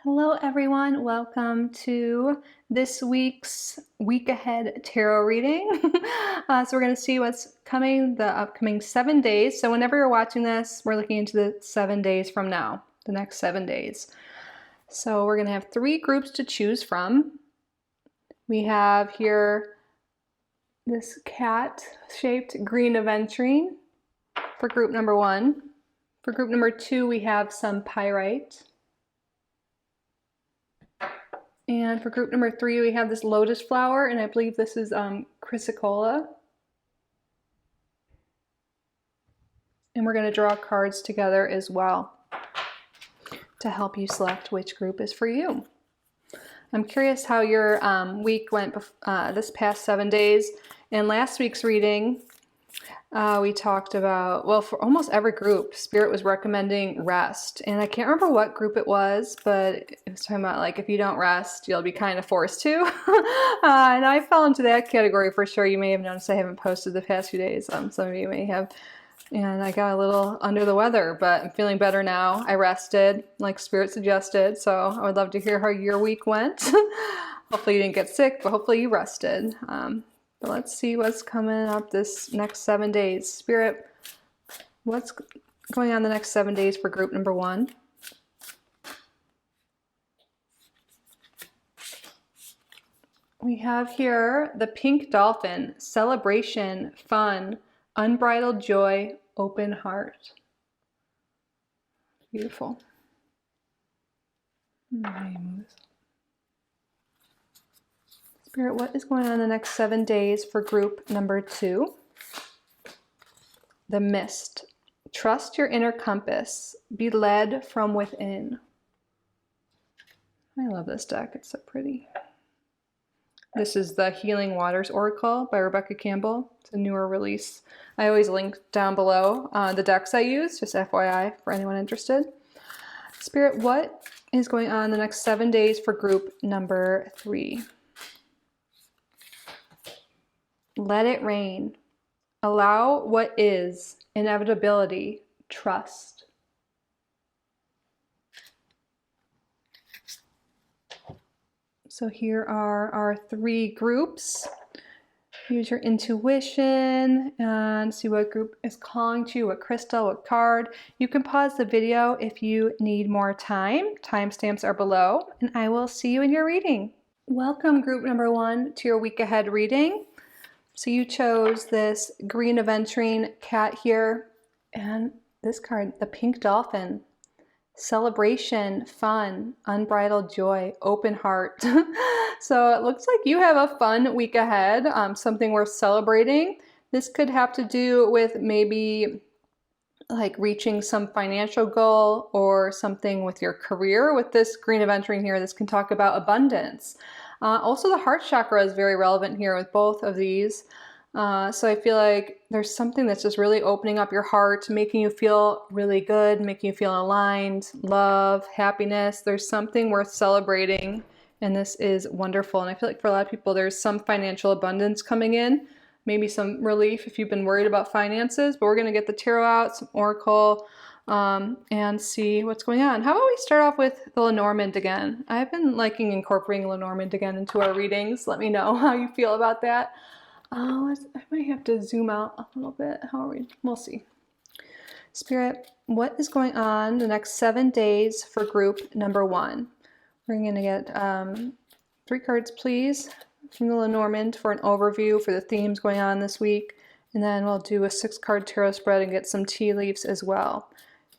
Hello everyone, welcome to this week's week ahead tarot reading. So we're going to see what's coming the upcoming 7 days. So whenever you're watching this, we're looking into the 7 days from now, the next 7 days. So we're going to have 3 groups to choose from. We have here this cat-shaped green aventurine for group number 1. For group number 2, we have some pyrite. And for group number 3, we have this lotus flower, and I believe this is chrysocolla. And we're going to draw cards together as well to help you select which group is for you. I'm curious how your week went this past 7 days. In last week's reading, we talked about, well, for almost every group, Spirit was recommending rest. And I can't remember what group it was, but it was talking about like, if you don't rest, you'll be kind of forced to. And I fell into that category for sure. You may have noticed I haven't posted the past few days. Some of you may have. And I got a little under the weather, but I'm feeling better now. I rested like Spirit suggested. So I would love to hear how your week went. Hopefully you didn't get sick, but hopefully you rested. But let's see what's coming up this next 7 days. Spirit, what's going on the next 7 days for group number 1? We have here the pink dolphin, celebration, fun, unbridled joy, open heart. Beautiful. Spirit, what is going on the next 7 days for group number 2? The mist. Trust your inner compass. Be led from within. I love this deck. It's so pretty. This is the Healing Waters Oracle by Rebecca Campbell. It's a newer release. I always link down below the decks I use, just FYI for anyone interested. Spirit, what is going on the next 7 days for group number 3? Let it rain. Allow what is. Inevitability. Trust. So here are our 3 groups. Use your intuition and see what group is calling to you, what crystal, what card. You can pause the video if you need more time. Timestamps are below, and I will see you in your reading. Welcome, group number 1, to your week ahead reading. So you chose this green aventurine cat here, and this card, the pink dolphin. Celebration, fun, unbridled joy, open heart. So it looks like you have a fun week ahead, something worth celebrating. This could have to do with maybe like reaching some financial goal or something with your career. With this green aventurine here, this can talk about abundance. Also, the heart chakra is very relevant here with both of these. So I feel like there's something that's just really opening up your heart, making you feel really good, making you feel aligned, love, happiness. There's something worth celebrating, and this is wonderful. And I feel like for a lot of people, there's some financial abundance coming in, maybe some relief if you've been worried about finances, but we're going to get the tarot out, some oracle, and see what's going on. How about we start off with the Lenormand again? I've been liking incorporating Lenormand again into our readings. Let me know how you feel about that. I might have to zoom out a little bit. We'll see. Spirit, what is going on the next 7 days for group number 1? We're going to get 3 cards, please, from the Lenormand for an overview for the themes going on this week. And then we'll do a 6-card tarot spread and get some tea leaves as well.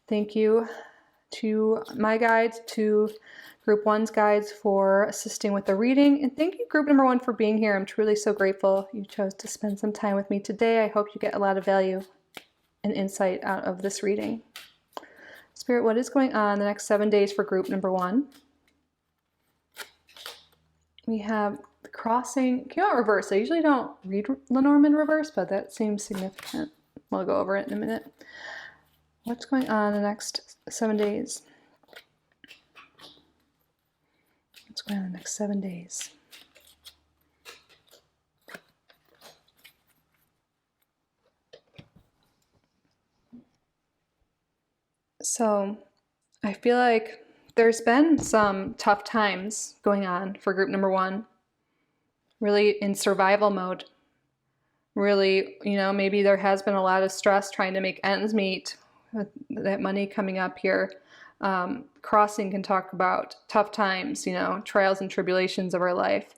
Thank you to my guides, to Group 1's guides for assisting with the reading. And thank you, Group number 1, for being here. I'm truly so grateful you chose to spend some time with me today. I hope you get a lot of value and insight out of this reading. Spirit, what is going on the next 7 days for Group number 1? We have the crossing. Came out reverse. I usually don't read Lenormand reverse, but that seems significant. We'll go over it in a minute. What's going on the next 7 days? What's going on the next 7 days? So I feel like there's been some tough times going on for group number one, really in survival mode. Really, you know, maybe there has been a lot of stress trying to make ends meet with that money coming up here. Crossing can talk about tough times, you know, trials and tribulations of our life.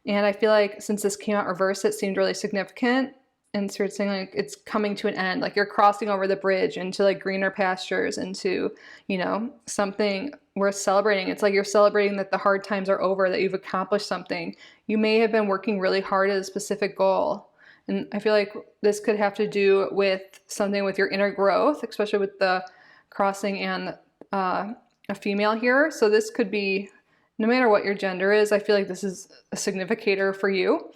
And I feel like since this came out reverse, it seemed really significant. And so it's saying like it's coming to an end, like you're crossing over the bridge into like greener pastures, into, you know, something worth celebrating. It's like you're celebrating that the hard times are over, that you've accomplished something. You may have been working really hard at a specific goal. And I feel like this could have to do with something with your inner growth, especially with the crossing and a female here. So this could be, no matter what your gender is, I feel like this is a significator for you.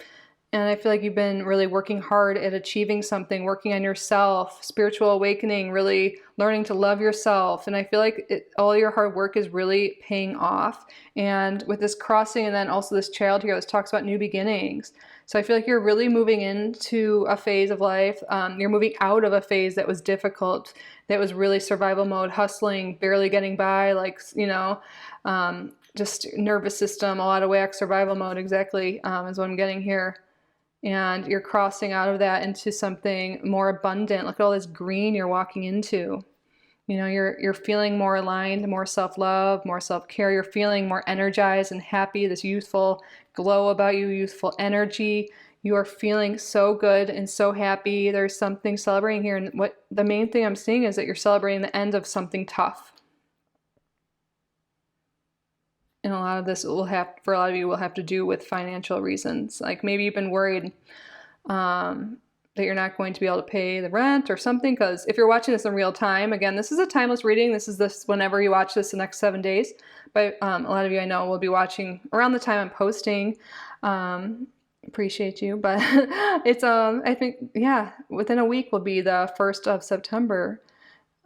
And I feel like you've been really working hard at achieving something, working on yourself, spiritual awakening, really learning to love yourself. And I feel like all your hard work is really paying off. And with this crossing and then also this child here, this talks about new beginnings. So I feel like you're really moving into a phase of life. You're moving out of a phase that was difficult, that was really survival mode, hustling, barely getting by, like, you know, just nervous system, a lot of whack, survival mode, exactly, is what I'm getting here. And you're crossing out of that into something more abundant. Look at all this green you're walking into. You know, you're feeling more aligned, more self-love, more self-care. You're feeling more energized and happy, this youthful glow about you, youthful energy. You are feeling so good and so happy. There's something celebrating here. And what the main thing I'm seeing is that you're celebrating the end of something tough. And a lot of this will have, for a lot of you, will have to do with financial reasons. Like maybe you've been worried that you're not going to be able to pay the rent or something. Because if you're watching this in real time, again, this is a timeless reading. This is whenever you watch this the next 7 days. But a lot of you I know will be watching around the time I'm posting. Appreciate you. But it's, I think, yeah, within a week will be the 1st of September.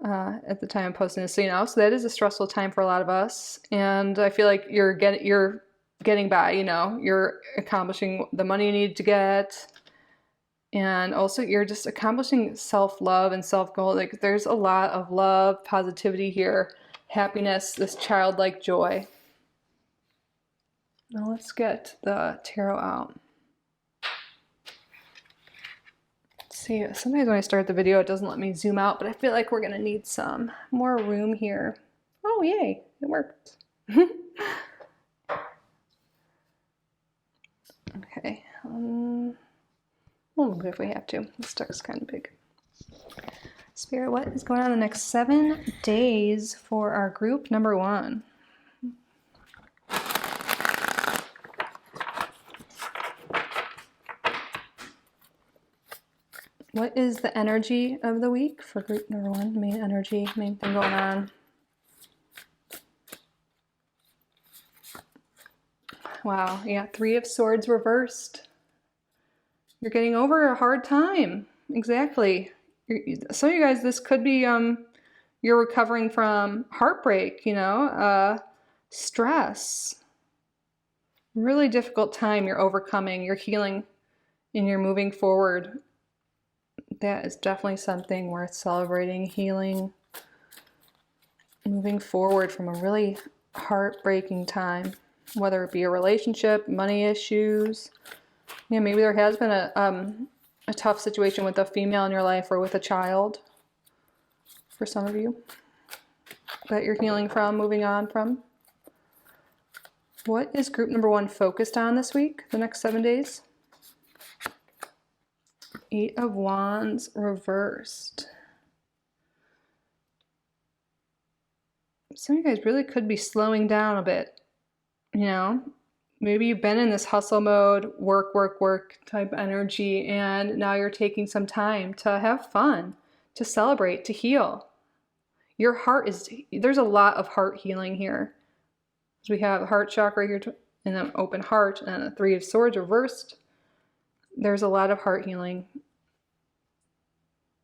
At the time I'm posting this, so you know, so that is a stressful time for a lot of us, and I feel like you're getting by, you know, you're accomplishing the money you need to get, and also you're just accomplishing self-love and self-goal. Like there's a lot of love, positivity here, happiness, this childlike joy. Now let's get the tarot out. See, sometimes when I start the video it doesn't let me zoom out, but I feel like we're gonna need some more room here. Oh yay, it worked. Okay, we'll move if we have to. This deck's kind of big. Spirit, what is going on the next 7 days for our group number one? What is the energy of the week for group number one? Main energy, main thing going on. Wow, yeah, 3 of Swords reversed. You're getting over a hard time. Exactly. Some of you guys, this could be you're recovering from heartbreak, you know, stress. Really difficult time you're overcoming, you're healing, and you're moving forward. That is definitely something worth celebrating, healing, moving forward from a really heartbreaking time, whether it be a relationship, money issues. Yeah, maybe there has been a tough situation with a female in your life or with a child for some of you that you're healing from, moving on from. What is group number one focused on this week, the next 7 days? 8 of Wands reversed. Some of you guys really could be slowing down a bit, you know? Maybe you've been in this hustle mode, work, work, work type energy, and now you're taking some time to have fun, to celebrate, to heal. Your heart is, there's a lot of heart healing here. So we have heart chakra here, and an open heart, and a 3 of Swords reversed. There's a lot of heart healing.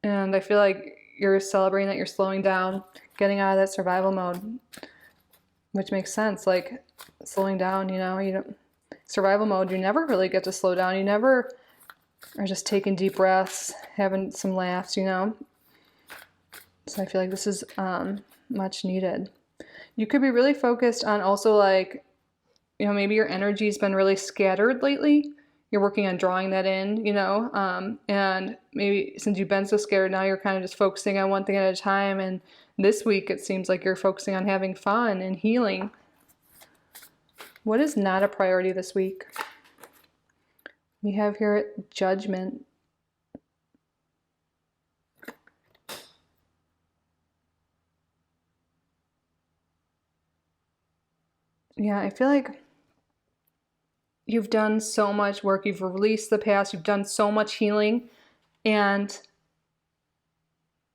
And I feel like you're celebrating that you're slowing down, getting out of that survival mode, which makes sense. Like slowing down, you know, you don't, survival mode, you never really get to slow down. You never are just taking deep breaths, having some laughs, you know. So I feel like this is much needed. You could be really focused on also like, you know, maybe your energy's been really scattered lately. You're working on drawing that in, you know, and maybe since you've been so scared, now you're kind of just focusing on one thing at a time. And this week, it seems like you're focusing on having fun and healing. What is not a priority this week? We have here judgment. Yeah, I feel like you've done so much work. You've released the past. You've done so much healing. And,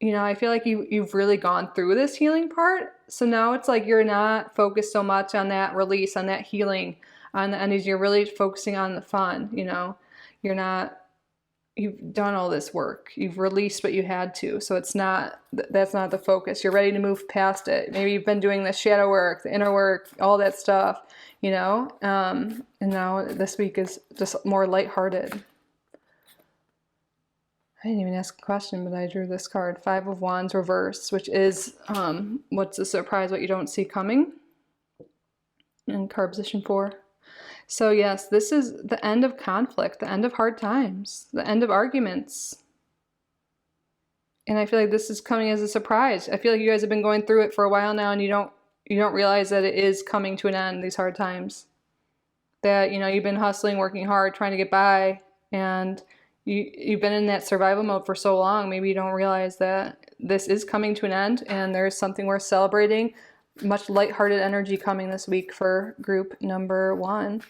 you know, I feel like you've really gone through this healing part. So now it's like you're not focused so much on that release, on that healing, on the energies. You're really focusing on the fun, you know. You've done all this work. You've released what you had to. So that's not the focus. You're ready to move past it. Maybe you've been doing the shadow work, the inner work, all that stuff, you know. And now this week is just more lighthearted. I didn't even ask a question, but I drew this card, 5 of Wands reversed, which is what's a surprise, what you don't see coming. In card position 4. So yes, this is the end of conflict, the end of hard times, the end of arguments. And I feel like this is coming as a surprise. I feel like you guys have been going through it for a while now, and you don't realize that it is coming to an end, these hard times. That, you know, you've been hustling, working hard, trying to get by, and you've been in that survival mode for so long. Maybe you don't realize that this is coming to an end, and there's something worth celebrating. Much lighthearted energy coming this week for group number 1.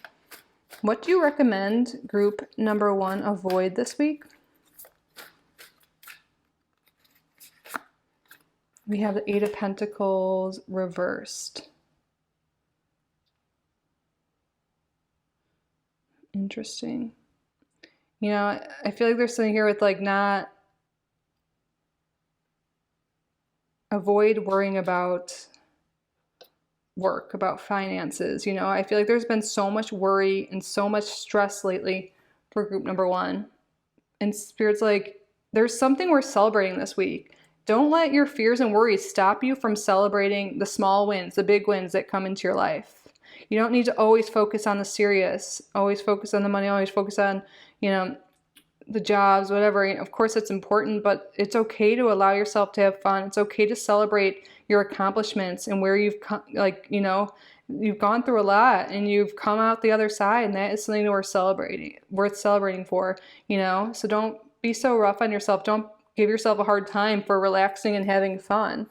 What do you recommend group number 1 avoid this week? We have the 8 of Pentacles reversed. Interesting. You know, I feel like there's something here with like not avoid worrying about work, about finances. You know, I feel like there's been so much worry and so much stress lately for group number 1. And Spirit's like, there's something worth celebrating this week. Don't let your fears and worries stop you from celebrating the small wins, the big wins that come into your life. You don't need to always focus on the serious, always focus on the money, always focus on, you know, the jobs, whatever. Of course, it's important, but it's okay to allow yourself to have fun. It's okay to celebrate your accomplishments and where you've come, like, you know, you've gone through a lot and you've come out the other side, and that is something worth celebrating for, you know. So don't be so rough on yourself. Don't give yourself a hard time for relaxing and having fun.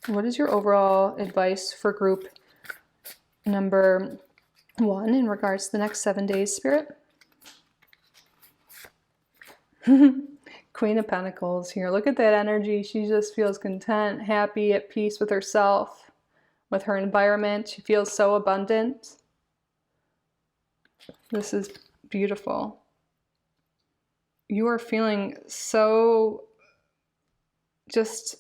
What is your overall advice for group number 1 in regards to the next 7 days, Spirit? Queen of Pentacles here. Look at that energy. She just feels content, happy, at peace with herself, with her environment. She feels so abundant. This is beautiful. You are feeling so just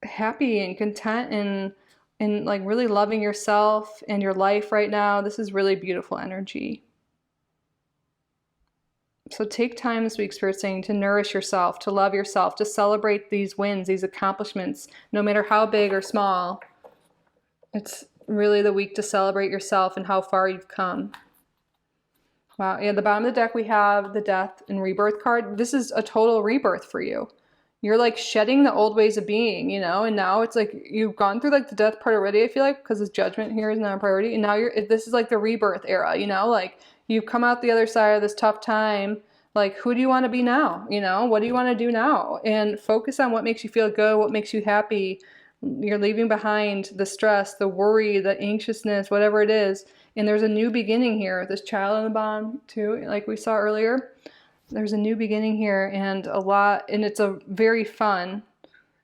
happy and content and like really loving yourself and your life right now. This is really beautiful energy. So take time this week, Spirit's saying, to nourish yourself, to love yourself, to celebrate these wins, these accomplishments, no matter how big or small. It's really the week to celebrate yourself and how far you've come. Wow. Yeah, at the bottom of the deck, we have the Death and Rebirth card. This is a total rebirth for you. You're like shedding the old ways of being, you know, and now it's like you've gone through like the death part already, I feel like, because this judgment here is not a priority. And now this is like the rebirth era, you know, like you've come out the other side of this tough time. Like, who do you want to be now? You know, what do you want to do now? And focus on what makes you feel good, what makes you happy. You're leaving behind the stress, the worry, the anxiousness, whatever it is. And there's a new beginning here. This child in the bottom too, like we saw earlier. There's a new beginning here, and it's a very fun,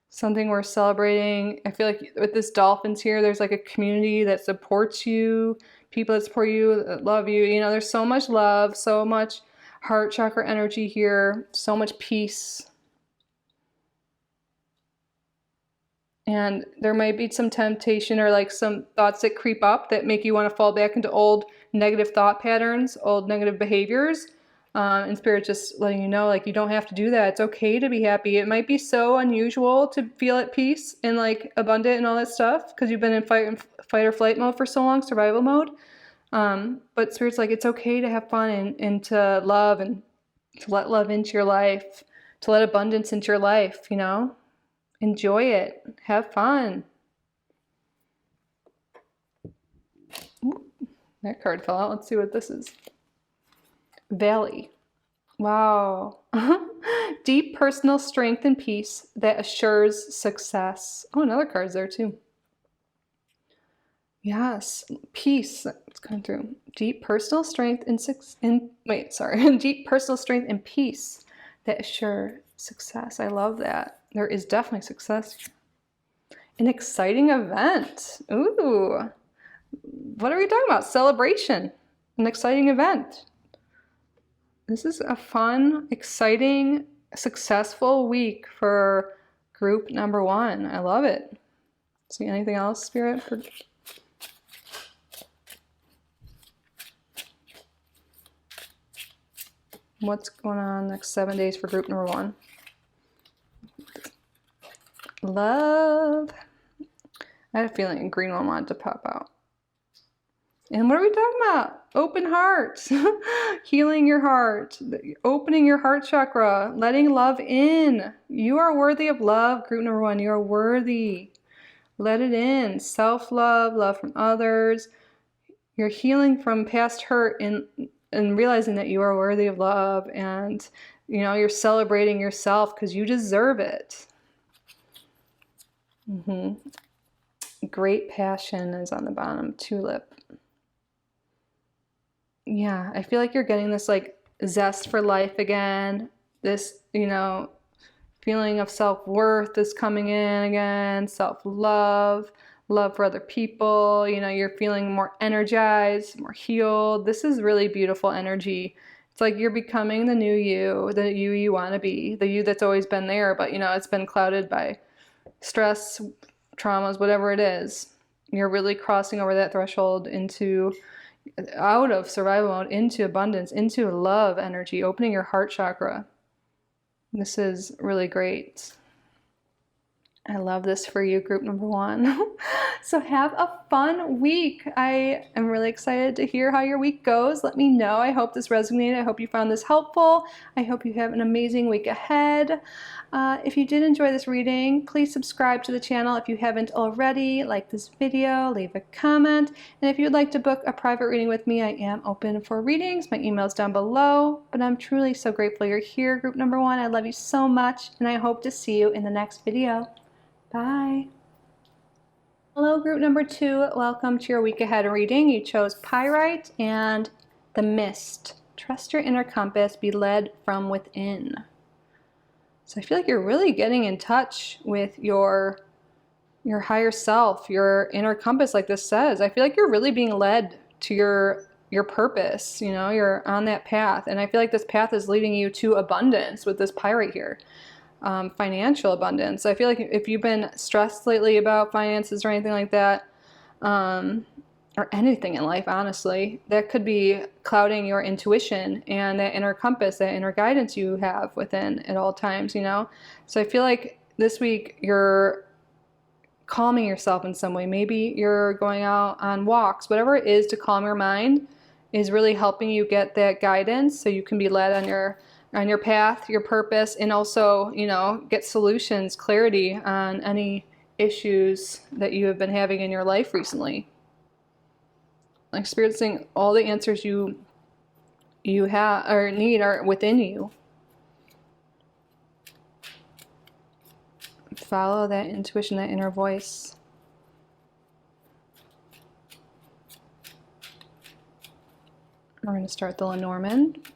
something worth celebrating. I feel like with this dolphins here, there's like a community that supports you, people that support you, that love you. You know, there's so much love, so much heart chakra energy here, so much peace. And there might be some temptation or like some thoughts that creep up that make you want to fall back into old negative thought patterns, old negative behaviors. And Spirit just letting you know, like, you don't have to do that. It's okay to be happy. It might be so unusual to feel at peace and like abundant and all that stuff because you've been in fight or flight mode for so long, survival mode. But Spirit's like, it's okay to have fun and to love and to let love into your life, to let abundance into your life, you know? Enjoy it. Have fun. Ooh, that card fell out. Let's see what this is. Valley. Wow. Deep personal strength and peace that assures success. Oh, another card's there too. Yes, peace. It's coming through. Deep personal strength Deep personal strength and peace that assure success. I love that. There is definitely success. An exciting event. Ooh. What are we talking about? Celebration. An exciting event. This is a fun, exciting, successful week for group number 1. I love it. See anything else, Spirit? What's going on next 7 days for group number 1? Love. I had a feeling a green one wanted to pop out. And what are we talking about? Open heart. Healing your heart. Opening your heart chakra. Letting love in. You are worthy of love, group number 1. You are worthy. Let it in. Self-love, love from others. You're healing from past hurt and realizing that you are worthy of love. And, you know, you're celebrating yourself because you deserve it. Great passion is on the bottom. Tulip. Yeah, I feel like you're getting this like zest for life again. This, you know, feeling of self-worth is coming in again. Self-love, love for other people. You know, you're feeling more energized, more healed. This is really beautiful energy. It's like you're becoming the new you, the you want to be, the you that's always been there, but you know, it's been clouded by stress, traumas, whatever it is. You're really crossing over that threshold into out of survival mode into abundance, into love energy, opening your heart chakra. This is really great. I love this for you, group number 1. So have a fun week. I am really excited to hear how your week goes. Let me know. I hope this resonated. I hope you found this helpful. I hope you have an amazing week ahead. If you did enjoy this reading, please subscribe to the channel if you haven't already. Like this video, leave a comment. And if you'd like to book a private reading with me, I am open for readings. My email is down below. But I'm truly so grateful you're here, group number 1. I love you so much, and I hope to see you in the next video. Bye. Hello, group number 2. Welcome to your week ahead reading. You chose Pyrite and the Mist. Trust your inner compass. Be led from within. So I feel like you're really getting in touch with your higher self, your inner compass, like this says. I feel like you're really being led to your purpose. You know, you're on that path, and I feel like this path is leading you to abundance with this Pyrite here. Financial abundance. I feel like if you've been stressed lately about finances or anything like that, or anything in life, honestly, that could be clouding your intuition and that inner compass, that inner guidance you have within at all times, you know? So I feel like this week you're calming yourself in some way. Maybe you're going out on walks, whatever it is to calm your mind is really helping you get that guidance so you can be led on your path, your purpose, and also, you know, get solutions, clarity on any issues that you have been having in your life recently. Experiencing all the answers you have or need are within you. Follow that intuition, that inner voice. We're going to start the Lenormand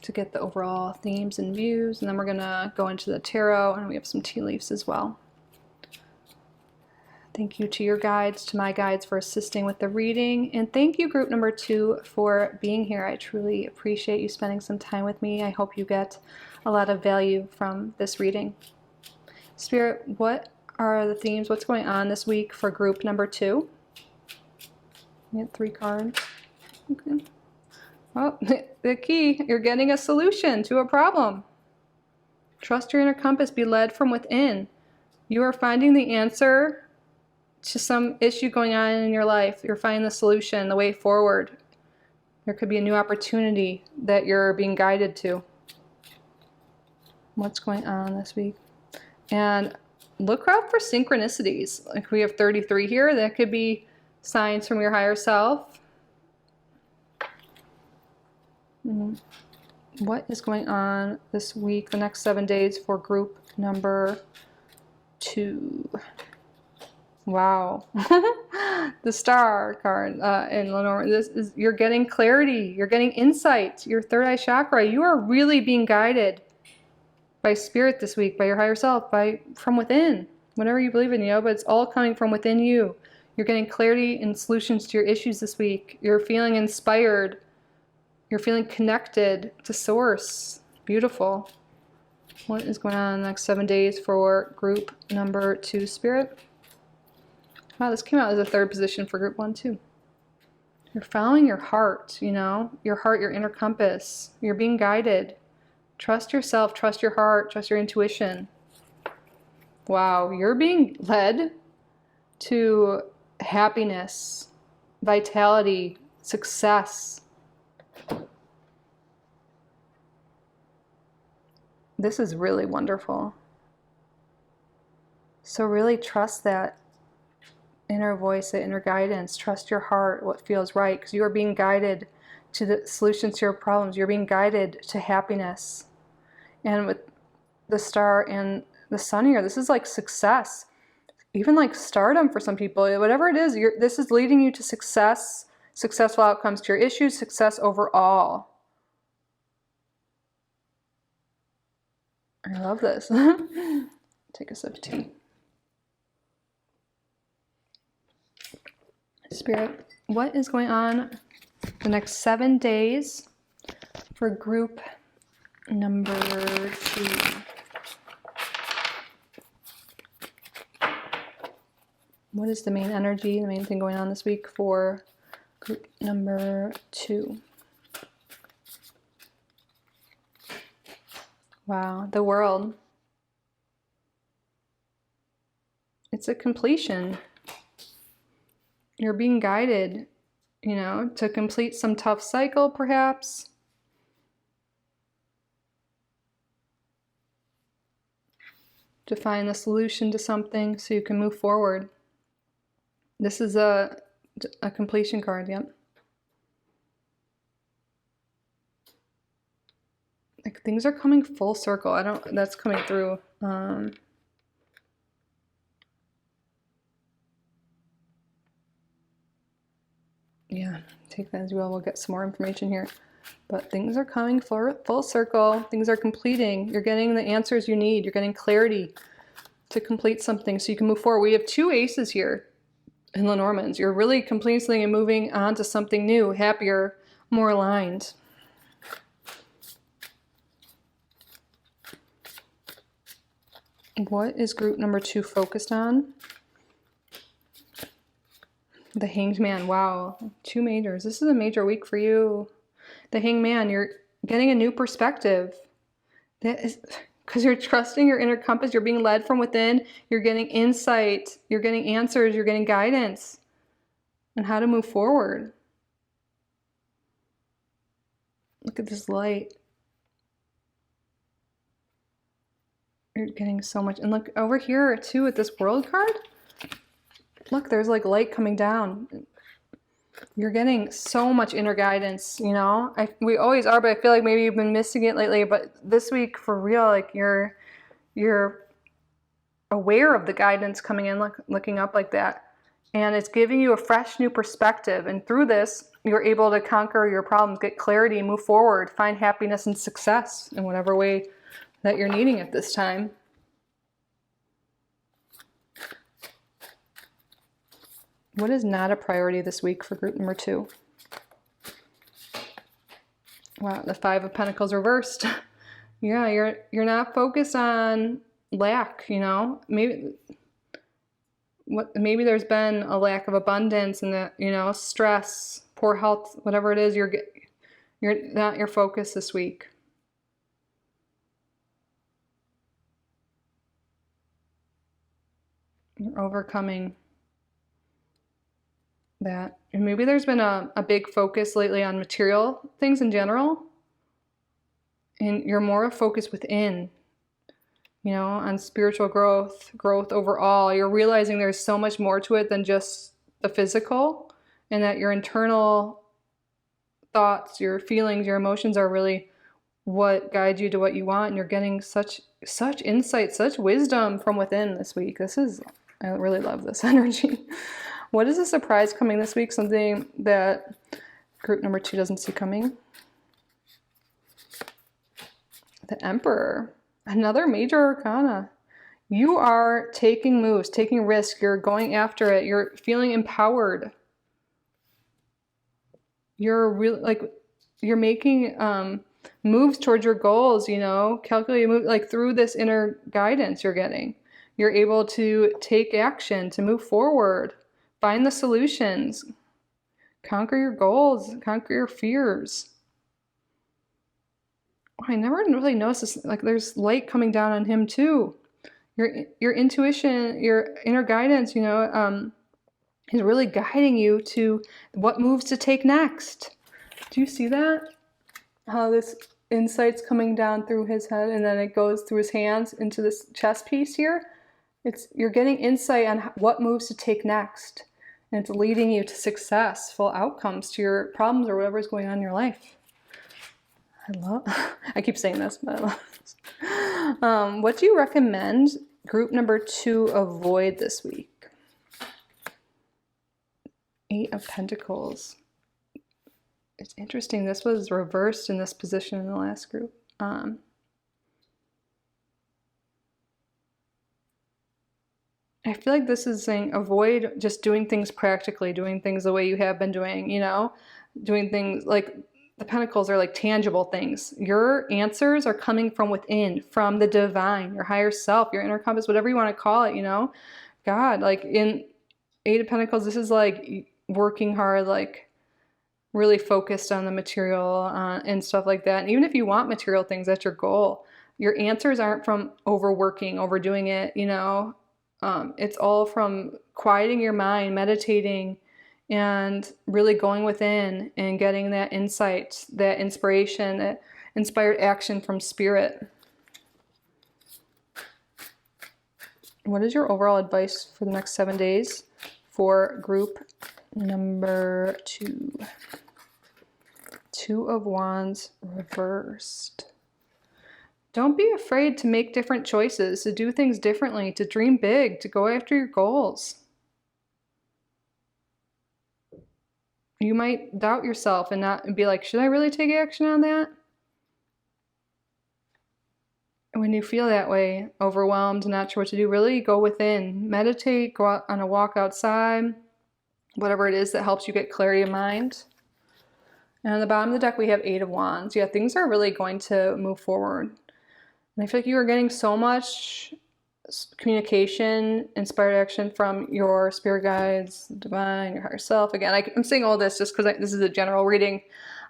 to get the overall themes and views, and then we're going to go into the tarot, and we have some tea leaves as well. Thank you to your guides, to my guides for assisting with the reading, and thank you, group number 2, for being here. I truly appreciate you spending some time with me. I hope you get a lot of value from this reading. Spirit, what are the themes? What's going on this week for group number 2? We had 3 cards. Okay. Well, the key, you're getting a solution to a problem. Trust your inner compass, be led from within. You are finding the answer to some issue going on in your life. You're finding the solution, the way forward. There could be a new opportunity that you're being guided to. What's going on this week? And look out for synchronicities. Like we have 33 here. That could be signs from your higher self. What is going on this week, the next 7 days for group number 2? Wow. The star card in Lenormand. This is, you're getting clarity. You're getting insight. Your third eye chakra. You are really being guided by spirit this week, by your higher self, from within. Whatever you believe in, but it's all coming from within you. You're getting clarity and solutions to your issues this week. You're feeling inspired. You're feeling connected to source. Beautiful. What is going on in the next 7 days for group number 2 spirit? Wow, this came out as a third position for group 1 too. You're following your heart, your heart, your inner compass. You're being guided. Trust yourself, trust your heart, trust your intuition. Wow, you're being led to happiness, vitality, success. This is really wonderful. So really trust that inner voice, that inner guidance. Trust your heart, what feels right, because you are being guided to the solutions to your problems. You're being guided to happiness. And with the star and the sun here, this is like success, even like stardom for some people. Whatever it is, this is leading you to success, successful outcomes to your issues, success overall. I love this. Take a sip of tea. Spirit, what is going on the next 7 days for group number 2? What is the main energy, the main thing going on this week for group number 2? Wow, the world. It's a completion. You're being guided, to complete some tough cycle, perhaps. To find the solution to something so you can move forward. This is a completion card, yep. Like things are coming full circle. That's coming through. Yeah, take that as well. We'll get some more information here. But things are coming full circle. Things are completing. You're getting the answers you need. You're getting clarity to complete something so you can move forward. We have 2 aces here in Lenormand's. You're really completing something and moving on to something new, happier, more aligned. What is group number 2 focused on? The Hanged Man. Wow, 2 majors. This is a major week for you. The Hanged Man, you're getting a new perspective. That is because you're trusting your inner compass. You're being led from within. You're getting insight. You're getting answers. You're getting guidance on how to move forward. Look at this light. You're getting so much. And look over here too at this World card. Look, there's like light coming down. You're getting so much inner guidance, we always are, but I feel like maybe you've been missing it lately. But this week, for real, like you're aware of the guidance coming in, looking up like that. And it's giving you a fresh new perspective. And through this, you're able to conquer your problems, get clarity, move forward, find happiness and success in whatever way that you're needing at this time. What is not a priority this week for group number 2? Wow, the 5 of Pentacles reversed. Yeah, you're not focused on lack, Maybe there's been a lack of abundance and stress, poor health, whatever it is. You're not your focus this week. You're overcoming that. And maybe there's been a big focus lately on material things in general. And you're more focused within, you know, on spiritual growth overall. You're realizing there's so much more to it than just the physical, and that your internal thoughts, your feelings, your emotions are really what guide you to what you want. And you're getting such insight, such wisdom from within this week. I really love this energy. What is a surprise coming this week? Something that group number 2 doesn't see coming. The Emperor, another major arcana. You are taking moves, taking risks. You're going after it. You're feeling empowered. You're making moves towards your goals, you know, calculated move, like through this inner guidance you're getting. You're able to take action, to move forward, find the solutions, conquer your goals, conquer your fears. I never really noticed this. Like, there's light coming down on him too. Your intuition, your inner guidance, you know, is really guiding you to what moves to take next. Do you see that? How this insight's coming down through his head, and then it goes through his hands into this chest piece here. You're getting insight on what moves to take next, and it's leading you to successful outcomes to your problems or whatever is going on in your life. I keep saying this, but I love this. What do you recommend group number 2 avoid this week? 8 of Pentacles. It's interesting. This was reversed in this position in the last group. I feel like this is saying avoid just doing things practically, doing things the way you have been doing, you know, doing things like the Pentacles are like tangible things. Your answers are coming from within, from the divine, your higher self, your inner compass, whatever you want to call it, you know, God. Like in 8 of Pentacles, this is like working hard, like really focused on the material and stuff like that. And even if you want material things, that's your goal. Your answers aren't from overworking, overdoing it, you know. It's all from quieting your mind, meditating, and really going within and getting that insight, that inspiration, that inspired action from spirit. What is your overall advice for the next 7 days for group number 2? 2 of Wands reversed. Don't be afraid to make different choices, to do things differently, to dream big, to go after your goals. You might doubt yourself and be like, should I really take action on that? And when you feel that way, overwhelmed, not sure what to do, really go within. Meditate, go out on a walk outside, whatever it is that helps you get clarity of mind. And on the bottom of the deck, we have 8 of Wands. Yeah, things are really going to move forward. And I feel like you are getting so much communication, inspired action from your spirit guides, divine, your higher self. Again, I'm saying all this just because this is a general reading.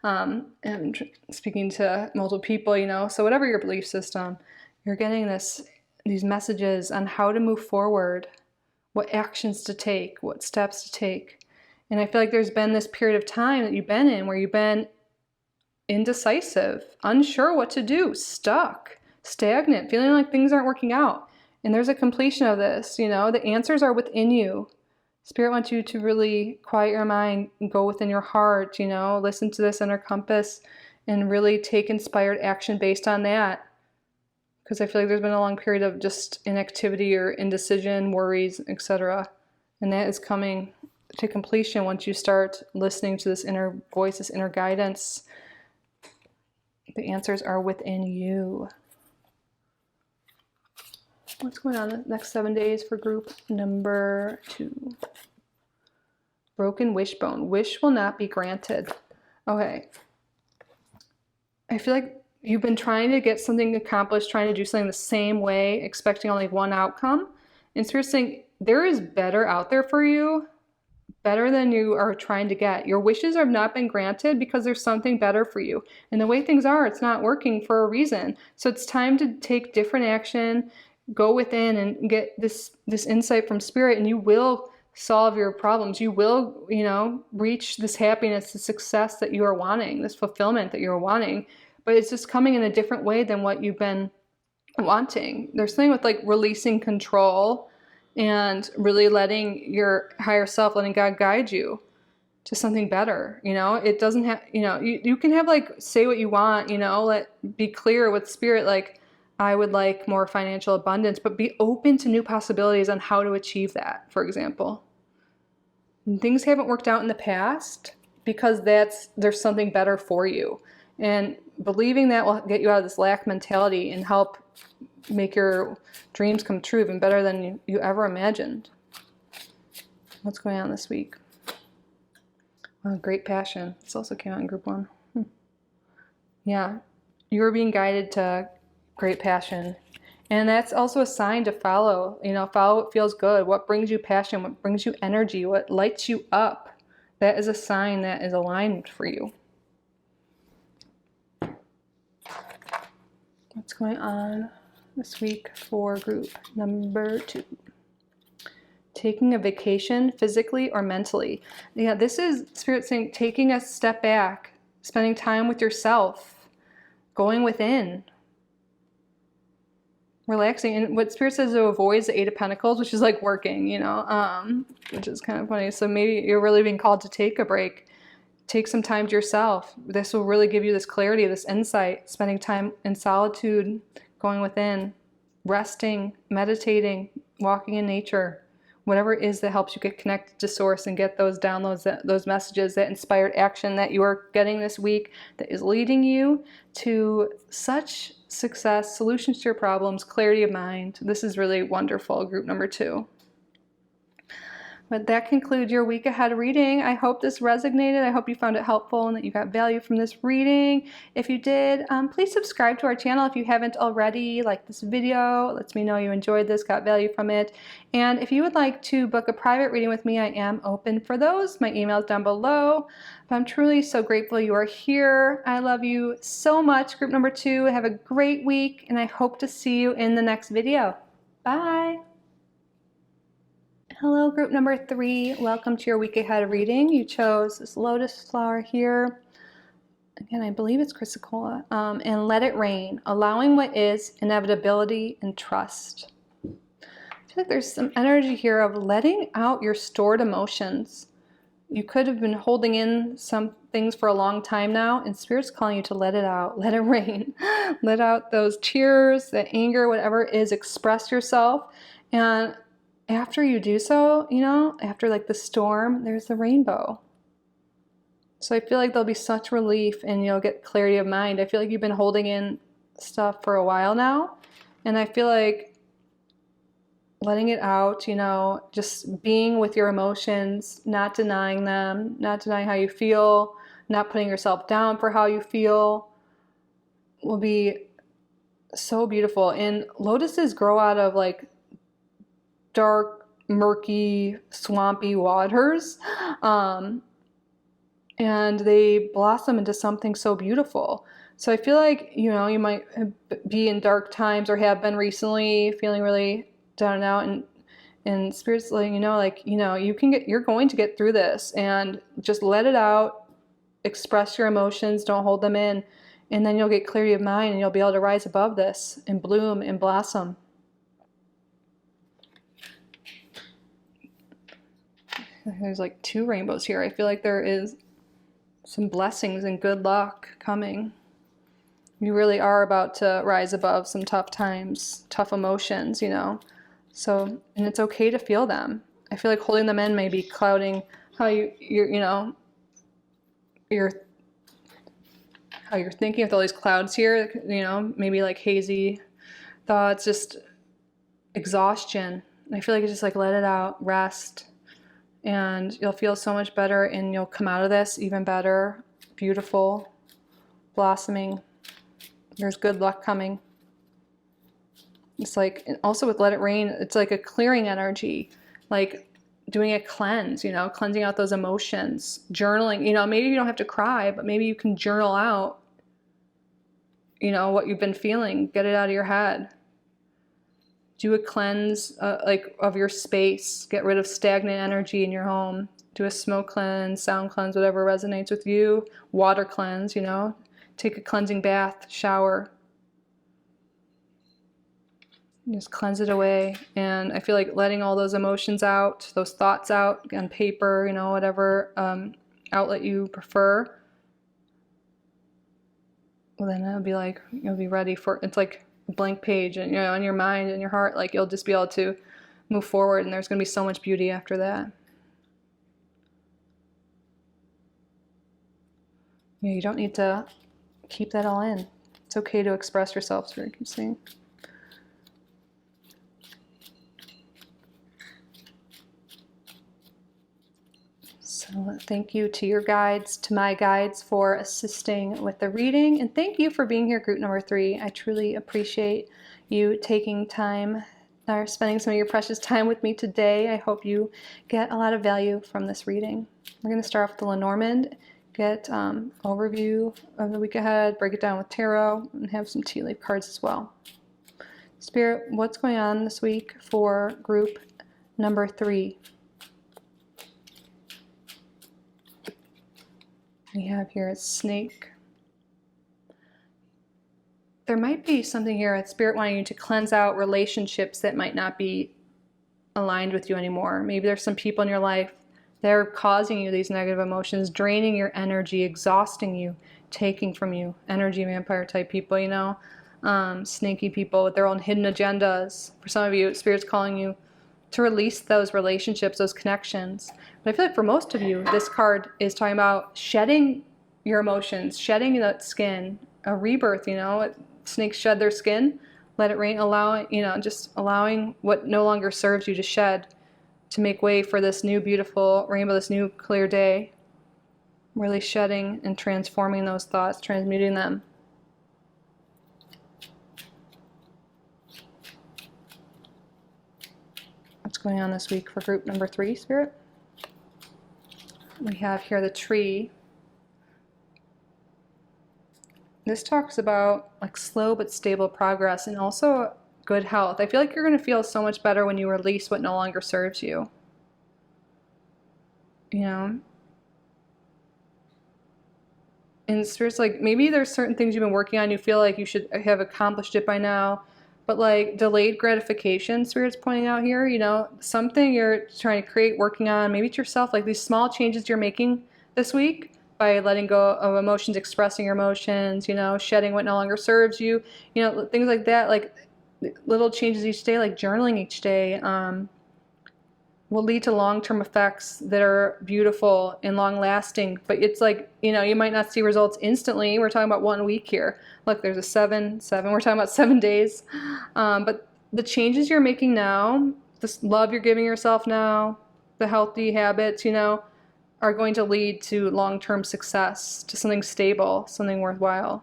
And speaking to multiple people, you know. So whatever your belief system, you're getting these messages on how to move forward, what actions to take, what steps to take. And I feel like there's been this period of time that you've been in where you've been indecisive, unsure what to do, stuck, stagnant, feeling like things aren't working out. And there's a completion of this, you know, the answers are within you. Spirit wants you to really quiet your mind and go within your heart, you know, listen to this inner compass and really take inspired action based on that. Because I feel like there's been a long period of just inactivity or indecision, worries, etc. And that is coming to completion once you start listening to this inner voice, this inner guidance. The answers are within you. What's going on the next 7 days for group number 2? Broken wishbone. Wish will not be granted. Okay. I feel like you've been trying to get something accomplished, trying to do something the same way, expecting only one outcome. And Spirit's saying there is better out there for you, better than you are trying to get. Your wishes have not been granted because there's something better for you. And the way things are, it's not working for a reason. So it's time to take different action, go within and get this insight from Spirit, and you will solve your problems. You will, reach this happiness, this success that you are wanting, this fulfillment that you're wanting. But it's just coming in a different way than what you've been wanting. There's something with like releasing control and really letting your higher self, letting God guide you to something better. It doesn't have, you can have like, say what you want, be clear with Spirit, like, I would like more financial abundance, but be open to new possibilities on how to achieve that, for example. And things haven't worked out in the past because there's something better for you. And believing that will get you out of this lack mentality and help make your dreams come true even better than you ever imagined. What's going on this week? Great passion. This also came out in group 1. Yeah, you are being guided to great passion. And that's also a sign to follow. Follow what feels good, what brings you passion, what brings you energy, what lights you up. That is a sign that is aligned for you. What's going on this week for group number 2? Taking a vacation physically or mentally. Yeah, this is Spirit saying taking a step back, spending time with yourself, going within, relaxing. And what Spirit says to avoid the 8 of Pentacles, which is like working, which is kind of funny. So maybe you're really being called to take a break. Take some time to yourself. This will really give you this clarity, this insight, spending time in solitude, going within, resting, meditating, walking in nature, whatever it is that helps you get connected to Source and get those downloads, those messages, that inspired action that you are getting this week that is leading you to such success, solutions to your problems, clarity of mind. This is really wonderful, group number 2. But that concludes your week ahead reading. I hope this resonated. I hope you found it helpful and that you got value from this reading. If you did, please subscribe to our channel if you haven't already. Like this video, it lets me know you enjoyed this, got value from it. And if you would like to book a private reading with me, I am open for those. My email is down below. But I'm truly so grateful you are here. I love you so much, group number 2. Have a great week, and I hope to see you in the next video. Bye. Hello, group number 3. Welcome to your week ahead reading. You chose this lotus flower here. Again, I believe it's chrysocolla. And let it rain, allowing what is, inevitability, and trust. I feel like there's some energy here of letting out your stored emotions. You could have been holding in some things for a long time now, and Spirit's calling you to let it out, let it rain. Let out those tears, that anger, whatever it is, express yourself. And after you do so, after like the storm, there's the rainbow. So I feel like there'll be such relief and you'll get clarity of mind. I feel like you've been holding in stuff for a while now. And I feel like letting it out, just being with your emotions, not denying them, not denying how you feel, not putting yourself down for how you feel, will be so beautiful. And lotuses grow out of like dark, murky, swampy waters, and they blossom into something so beautiful. So I feel like, you might be in dark times or have been recently, feeling really down and out, and Spirit's letting you know, you're going to get through this, and just let it out, express your emotions, don't hold them in, and then you'll get clarity of mind and you'll be able to rise above this and bloom and blossom. There's like 2 rainbows here. I feel like there is some blessings and good luck coming. You really are about to rise above some tough times, tough emotions, So, and it's okay to feel them. I feel like holding them in may be clouding how you're thinking with all these clouds here, maybe like hazy thoughts, just exhaustion. I feel like it's just like let it out, rest. And you'll feel so much better, and you'll come out of this even better, beautiful, blossoming. There's good luck coming. It's like, and also with Let It Rain, it's like a clearing energy. Like doing a cleanse, you know, cleansing out those emotions, journaling, you know, maybe you don't have to cry, but maybe you can journal out, you know, what you've been feeling, get it out of your head. Do a cleanse like of your space, get rid of stagnant energy in your home. Do a smoke cleanse, sound cleanse, whatever resonates with you. Water cleanse, you know, take a cleansing bath, shower. Just cleanse it away. And I feel like letting all those emotions out, those thoughts out on paper, you know, whatever outlet you prefer. Well, then it'll be like, you'll be ready for, it's like a blank page, and, you know, in your mind and your heart, like you'll just be able to move forward, and there's going to be so much beauty after that. Yeah, you don't need to keep that all in. It's okay to express yourself, Spirit keeps saying. So thank you to your guides, to my guides, for assisting with the reading. And thank you for being here, group number 3. I truly appreciate you taking time or spending some of your precious time with me today. I hope you get a lot of value from this reading. We're going to start off with the Lenormand, get overview of the week ahead, break it down with tarot, and have some tea leaf cards as well. Spirit, what's going on this week for group number 3? We have here a snake. There might be something here at Spirit wanting you to cleanse out relationships that might not be aligned with you anymore. Maybe there's some people in your life that are causing you these negative emotions, draining your energy, exhausting you, taking from you. Energy vampire type people, you know, snaky people with their own hidden agendas. For some of you, Spirit's calling you to release those relationships, those connections. But I feel like for most of you, this card is talking about shedding your emotions, shedding that skin, a rebirth, you know. Snakes shed their skin, let it rain, allowing, you know, just allowing what no longer serves you to shed, to make way for this new beautiful rainbow, this new clear day. Really shedding and transforming those thoughts, transmuting them. What's going on this week for group number 3, Spirit? We have here the tree. This talks about like slow but stable progress and also good health. I feel like you're going to feel so much better when you release what no longer serves you. You know? And Spirit's like, maybe there's certain things you've been working on, you feel like you should have accomplished it by now. But like delayed gratification, Spirit's pointing out here, you know, something you're trying to create, working on, maybe it's yourself, like these small changes you're making this week by letting go of emotions, expressing your emotions, you know, shedding what no longer serves you, you know, things like that, like little changes each day, like journaling each day, will lead to long-term effects that are beautiful and long-lasting. But it's like, you know, you might not see results instantly. We're talking about 1 week here. Look, there's a 7. We're talking about 7 days. But the changes you're making now, this love you're giving yourself now, the healthy habits, you know, are going to lead to long-term success, to something stable, something worthwhile.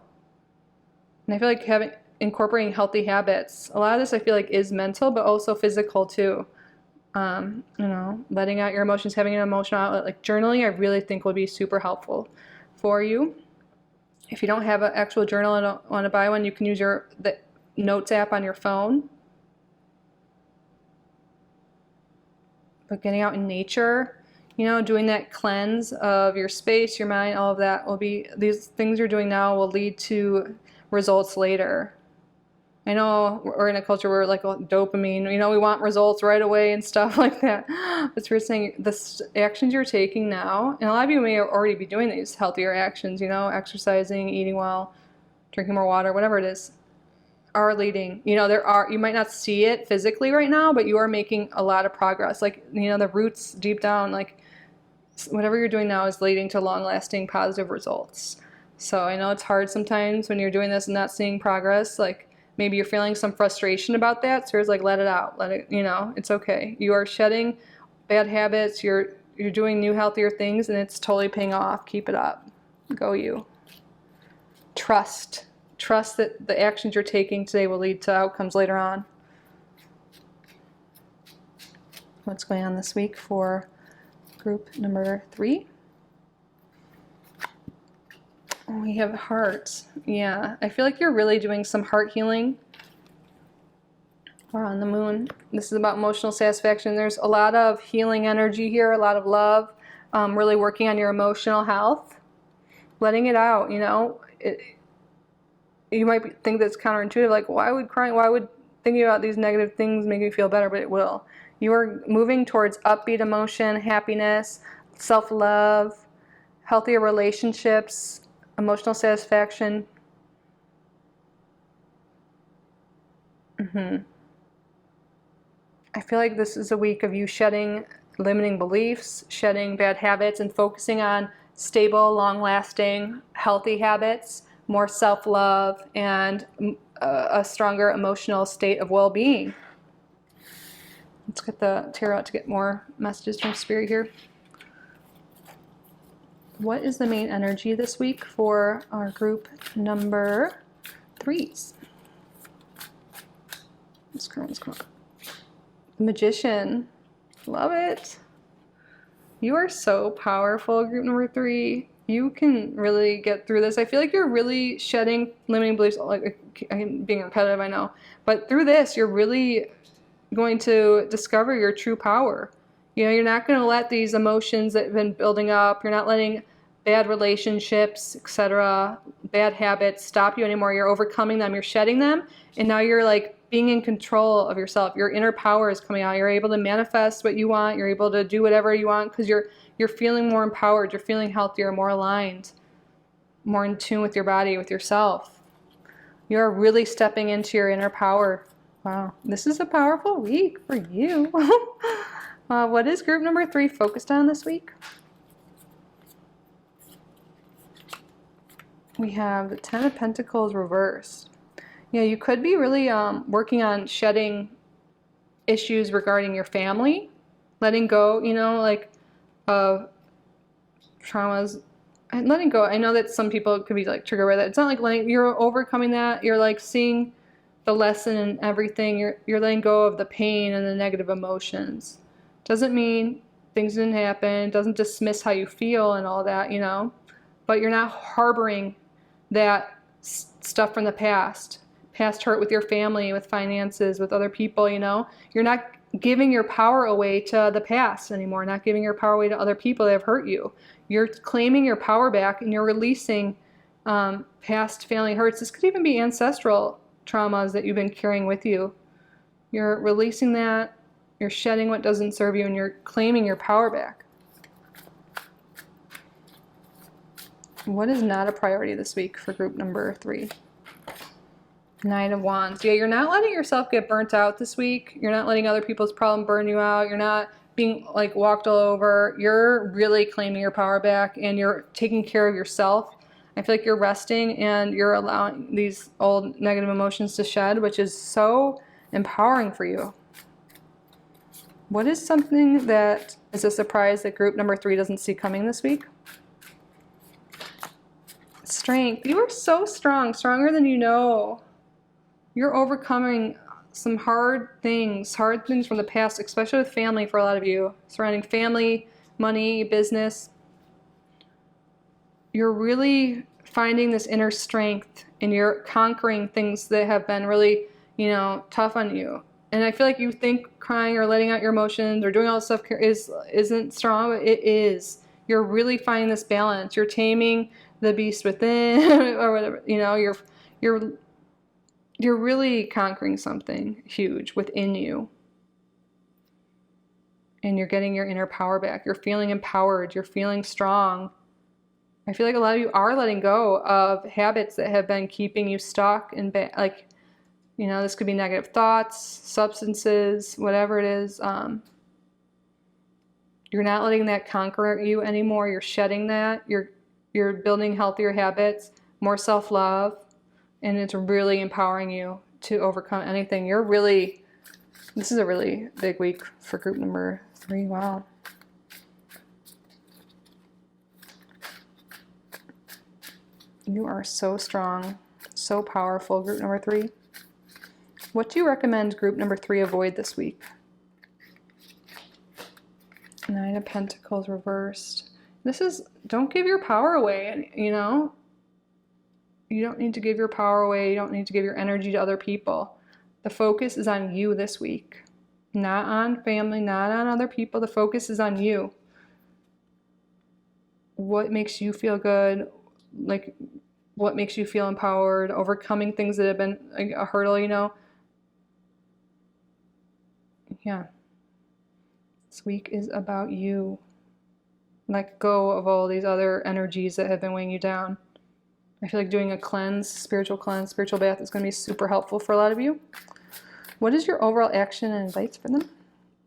And I feel like incorporating healthy habits, a lot of this I feel like is mental, but also physical too. You know, letting out your emotions, having an emotional outlet, like journaling, I really think will be super helpful for you. If you don't have an actual journal and don't want to buy one, you can use the Notes app on your phone. But getting out in nature, you know, doing that cleanse of your space, your mind, all of that will be, these things you're doing now will lead to results later. I know we're in a culture where like dopamine, you know, we want results right away and stuff like that. But we're saying the actions you're taking now, and a lot of you may already be doing these healthier actions, you know, exercising, eating well, drinking more water, whatever it is, are leading. You know, you might not see it physically right now, but you are making a lot of progress. Like, you know, the roots deep down, like whatever you're doing now is leading to long-lasting positive results. So I know it's hard sometimes when you're doing this and not seeing progress, like, maybe you're feeling some frustration about that. So it's like, let it out. Let it, you know, it's okay. You are shedding bad habits. You're doing new, healthier things, and it's totally paying off. Keep it up. Go you. Trust. Trust that the actions you're taking today will lead to outcomes later on. what's going on this week for group number 3. We have heart. Yeah, I feel like you're really doing some heart healing. We're on the moon. This is about emotional satisfaction. There's a lot of healing energy here, a lot of love, really working on your emotional health, letting it out, you know. You might think that's counterintuitive, like why would thinking about these negative things make you feel better, but it will. You are moving towards upbeat emotion, happiness, self-love, healthier relationships, emotional satisfaction. I feel like this is a week of you shedding limiting beliefs, shedding bad habits, and focusing on stable, long-lasting, healthy habits, more self-love, and a stronger emotional state of well-being. Let's get the tarot out to get more messages from Spirit here. What is the main energy this week for our group number 3s? Let's come on. Magician. Love it. You are so powerful, group number 3. You can really get through this. I feel like you're really shedding limiting beliefs. Like, I'm being repetitive, I know. But through this, you're really going to discover your true power. You know, you're not going to let these emotions that have been building up, you're not letting bad relationships, etc., bad habits stop you anymore. You're overcoming them, you're shedding them, and now you're like being in control of yourself. Your inner power is coming out. You're able to manifest what you want. You're able to do whatever you want because you're feeling more empowered. You're feeling healthier, more aligned, more in tune with your body, with yourself. You're really stepping into your inner power. Wow, this is a powerful week for you. What is group number 3 focused on this week? We have the 10 of Pentacles reversed. Yeah, you could be really working on shedding issues regarding your family, letting go, you know, like of traumas, and letting go. I know that some people could be like triggered by that. It's not like letting, you're overcoming that. You're like seeing the lesson in everything. You're letting go of the pain and the negative emotions. Doesn't mean things didn't happen. Doesn't dismiss how you feel and all that, you know. But you're not harboring that stuff from the past hurt with your family, with finances, with other people, you know. You're not giving your power away to the past anymore, not giving your power away to other people that have hurt you. You're claiming your power back, and you're releasing past family hurts. This could even be ancestral traumas that you've been carrying with you. You're releasing that, you're shedding what doesn't serve you, and you're claiming your power back. What is not a priority this week for group number 3? 9 of Wands. Yeah, you're not letting yourself get burnt out this week. You're not letting other people's problem burn you out. You're not being like walked all over. You're really claiming your power back, and you're taking care of yourself. I feel like you're resting and you're allowing these old negative emotions to shed, which is so empowering for you. What is something that is a surprise that group number 3 doesn't see coming this week? Strength. You are so strong, stronger than you know. You're overcoming some hard things from the past, especially with family for a lot of you. Surrounding family, money, business. You're really finding this inner strength, and you're conquering things that have been really, you know, tough on you. And I feel like you think crying or letting out your emotions or doing all this stuff isn't strong, but it is. You're really finding this balance. You're taming the beast within, or whatever. You know, you're really conquering something huge within you. And you're getting your inner power back. You're feeling empowered. You're feeling strong. I feel like a lot of you are letting go of habits that have been keeping you stuck in like, you know, this could be negative thoughts, substances, whatever it is. You're not letting that conquer you anymore. You're shedding that. You're building healthier habits, more self-love, and it's really empowering you to overcome anything. This is a really big week for group number 3. Wow. You are so strong, so powerful, group number 3. What do you recommend group number 3 avoid this week? Nine of Pentacles reversed. This is, don't give your power away, you know? You don't need to give your power away. You don't need to give your energy to other people. The focus is on you this week. Not on family, not on other people. The focus is on you. What makes you feel good? Like, what makes you feel empowered? Overcoming things that have been a hurdle, you know? Yeah. This week is about you. Let go of all these other energies that have been weighing you down. I feel like doing a cleanse, spiritual bath is going to be super helpful for a lot of you. What is your overall action and advice for them?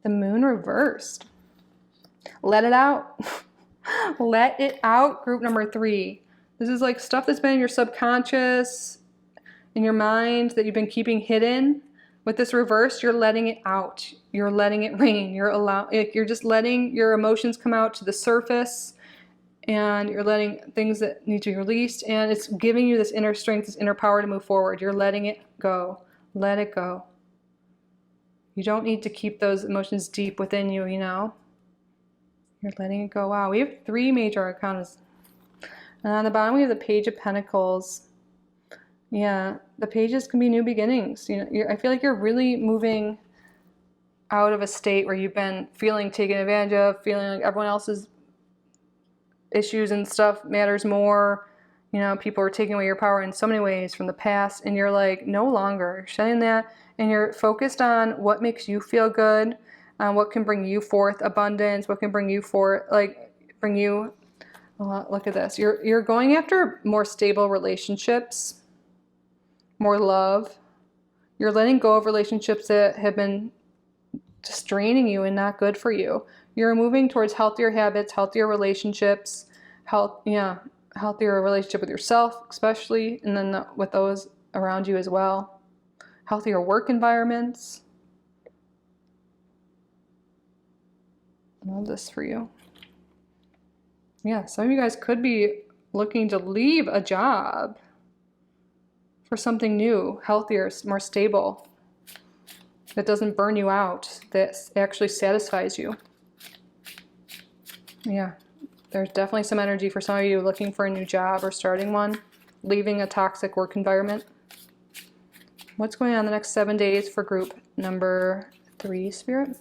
The moon reversed. Let it out. Let it out, group number 3. This is like stuff that's been in your subconscious, in your mind, that you've been keeping hidden. With this reverse, you're letting it out. You're letting it rain. You're just letting your emotions come out to the surface, and you're letting things that need to be released, and it's giving you this inner strength, this inner power to move forward. You're letting it go. Let it go. You don't need to keep those emotions deep within you, you know? You're letting it go. Wow, we have 3 major arcana. And on the bottom, we have the Page of Pentacles. Yeah, the pages can be new beginnings. You know, I feel like you're really moving out of a state where you've been feeling taken advantage of, feeling like everyone else's issues and stuff matters more. You know, people are taking away your power in so many ways from the past, and you're like, no longer. You're shedding that, and you're focused on what makes you feel good, what can bring you forth abundance, what can bring you forth, look at this. You're going after more stable relationships, more love. You're letting go of relationships that have been just draining you and not good for you. You're moving towards healthier habits, healthier relationships, healthier relationship with yourself, especially, and then with those around you as well. Healthier work environments. I love this for you. Yeah, some of you guys could be looking to leave a job for something new, healthier, more stable, that doesn't burn you out, that actually satisfies you. Yeah, there's definitely some energy for some of you looking for a new job or starting one, leaving a toxic work environment. What's going on the next 7 days for group number 3, Spirit?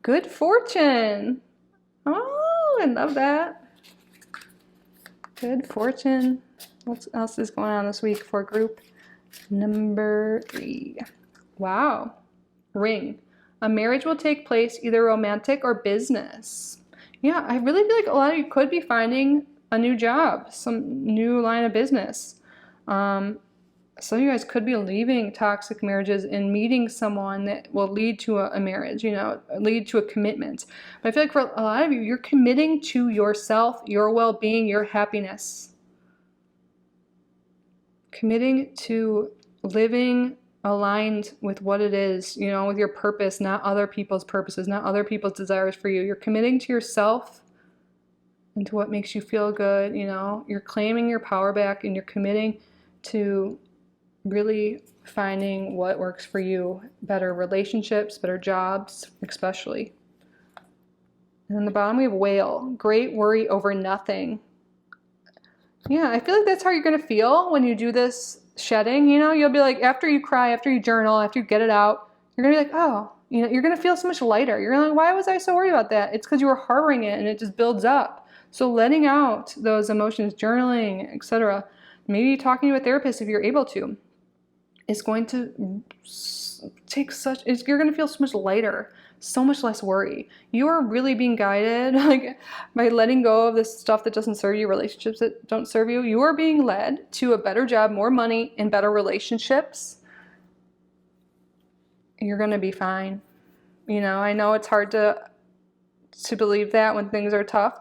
Good fortune. Oh, I love that. Good fortune. What else is going on this week for group number 3? Wow. Ring. A marriage will take place, either romantic or business. Yeah, I really feel like a lot of you could be finding a new job, some new line of business. Some of you guys could be leaving toxic marriages and meeting someone that will lead to a marriage, you know, lead to a commitment. But I feel like for a lot of you, you're committing to yourself, your well-being, your happiness. Committing to living aligned with what it is, you know, with your purpose, not other people's purposes, not other people's desires for you. You're committing to yourself and to what makes you feel good, you know. You're claiming your power back, and you're committing to really finding what works for you. Better relationships, better jobs, especially. And on the bottom we have Whale. Great worry over nothing. Yeah, I feel like that's how you're going to feel when you do this shedding. You know, you'll be like, after you cry, after you journal, after you get it out, you're going to be like, oh, you know, you're going to feel so much lighter. You're like, why was I so worried about that? It's because you were harboring it, and it just builds up. So letting out those emotions, journaling, etc., maybe talking to a therapist if you're able to, is going to you're going to feel so much lighter, so much less worry. You are really being guided, like, by letting go of this stuff that doesn't serve you, relationships that don't serve you. You are being led to a better job, more money, and better relationships. You're going to be fine. You know, I know it's hard to believe that when things are tough.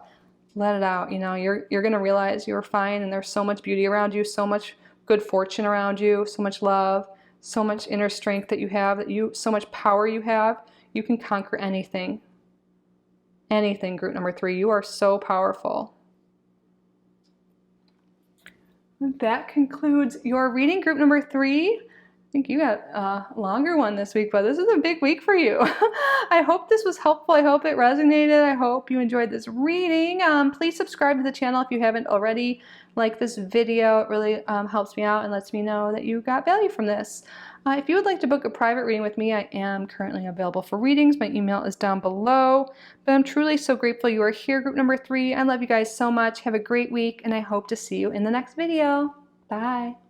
Let it out. You know, you're going to realize you're fine, and there's so much beauty around you, so much good fortune around you, so much love, so much inner strength that you have, so much power you have. You can conquer anything. Anything, group number 3. You are so powerful. That concludes your reading, group number 3. think you got a longer one this week, but this is a big week for you. I hope this was helpful. I hope it resonated. I hope you enjoyed this reading. Please subscribe to the channel if you haven't already. Like this video. It really helps me out and lets me know that you got value from this. If you would like to book a private reading with me, I am currently available for readings. My email is down below. But I'm truly so grateful you are here, group number 3. I love you guys so much. Have a great week, and I hope to see you in the next video. Bye.